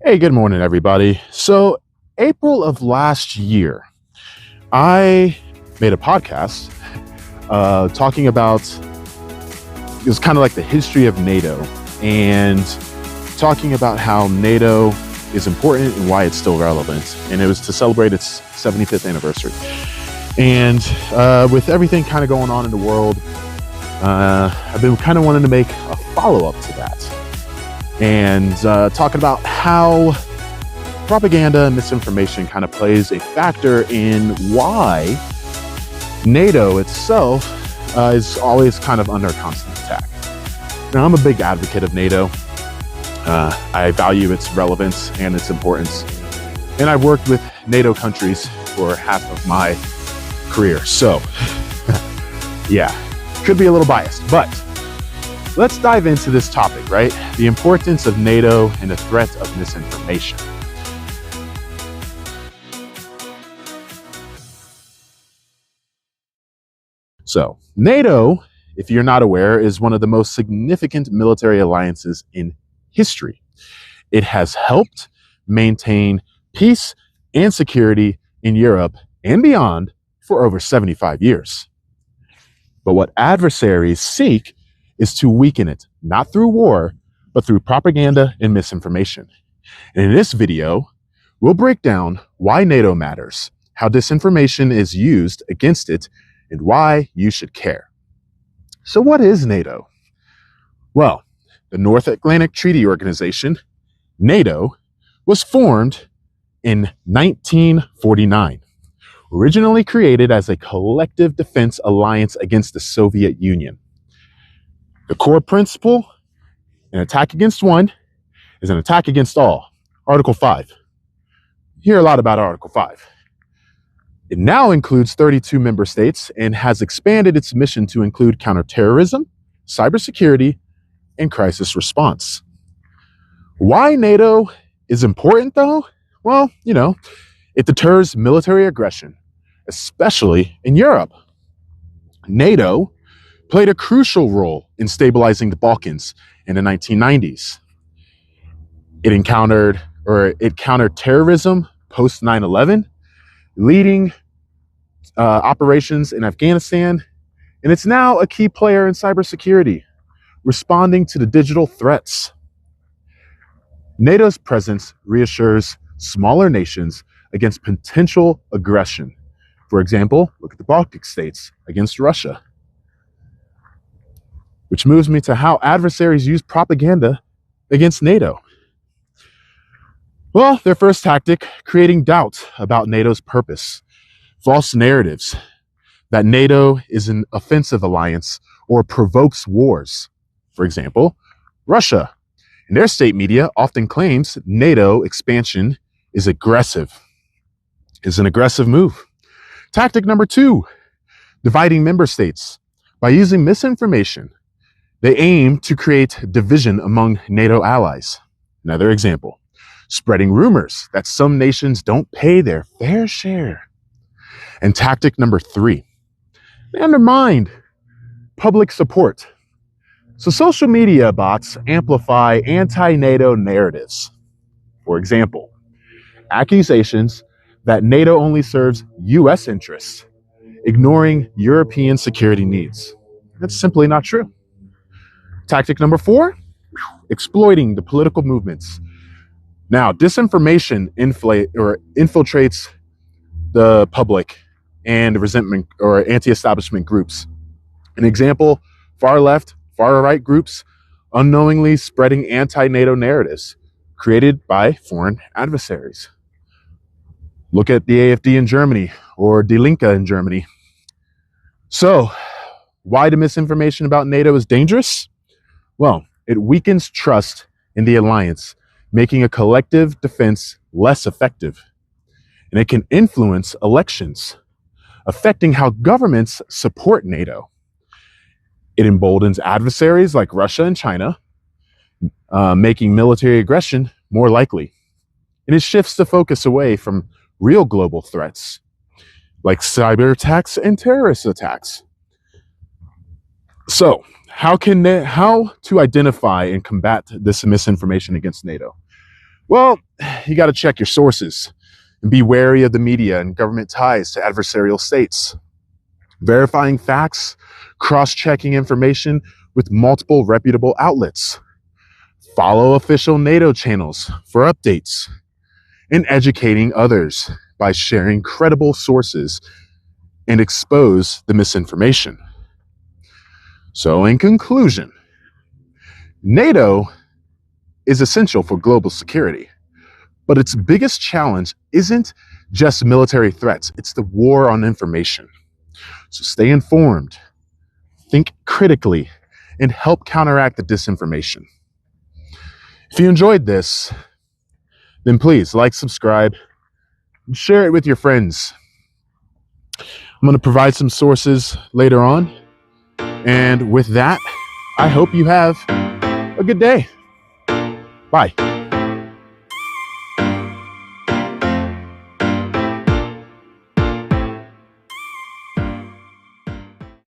Hey, good morning, everybody. So, April of last year, I made a podcast talking about it was kind of like the history of NATO and talking about how NATO is important and why it's still relevant. And it was to celebrate its 75th anniversary. And with everything kind of going on in the world, I've been kind of wanting to make a follow-up to that. And talking about how propaganda and misinformation kind of plays a factor in why NATO itself is always kind of under constant attack. Now, I'm a big advocate of NATO. I value its relevance and its importance. And I've worked with NATO countries for half of my career. So, yeah, could be a little biased, but let's dive into this topic, right? The importance of NATO and the threat of misinformation. So, NATO, if you're not aware, is one of the most significant military alliances in history. It has helped maintain peace and security in Europe and beyond for over 75 years. But what adversaries seek is to weaken it, not through war, but through propaganda and misinformation. And in this video, we'll break down why NATO matters, how disinformation is used against it, and why you should care. So what is NATO? Well, the North Atlantic Treaty Organization, NATO, was formed in 1949, originally created as a collective defense alliance against the Soviet Union. The core principle, an attack against one is an attack against all. Article 5. You hear a lot about Article 5. It now includes 32 member states and has expanded its mission to include counterterrorism, cybersecurity, and crisis response. Why NATO is important, though? Well, it deters military aggression, especially in Europe. NATO played a crucial role in stabilizing the Balkans in the 1990s. It countered terrorism post 9/11, leading operations in Afghanistan, and it's now a key player in cybersecurity, responding to the digital threats. NATO's presence reassures smaller nations against potential aggression. For example, look at the Baltic states against Russia. Which moves me to how adversaries use propaganda against NATO. Well, their first tactic, creating doubt about NATO's purpose. False narratives that NATO is an offensive alliance or provokes wars. For example, Russia, in their state media, often claims NATO expansion is an aggressive move. Tactic number 2, dividing member states. By using misinformation, they aim to create division among NATO allies. Another example, spreading rumors that some nations don't pay their fair share. And tactic number 3, they undermine public support. So social media bots amplify anti-NATO narratives. For example, accusations that NATO only serves US interests, ignoring European security needs. That's simply not true. Tactic number 4, exploiting the political movements. Now, disinformation infiltrates the public and resentment or anti-establishment groups. An example, far left, far right groups unknowingly spreading anti-NATO narratives created by foreign adversaries. Look at the AfD in Germany or Die Linke in Germany. So, why the misinformation about NATO is dangerous? Well, it weakens trust in the alliance, making a collective defense less effective. And it can influence elections, affecting how governments support NATO. It emboldens adversaries like Russia and China, making military aggression more likely. And it shifts the focus away from real global threats, like cyber attacks and terrorist attacks. So, how to identify and combat this misinformation against NATO? Well, you got to check your sources and be wary of the media and government ties to adversarial states. Verifying facts, cross-checking information with multiple reputable outlets. Follow official NATO channels for updates, and educating others by sharing credible sources and expose the misinformation. So, in conclusion, NATO is essential for global security, but its biggest challenge isn't just military threats, it's the war on information. So stay informed, think critically, and help counteract the disinformation. If you enjoyed this, then please like, subscribe, and share it with your friends. I'm going to provide some sources later on. And with that, I hope you have a good day. Bye.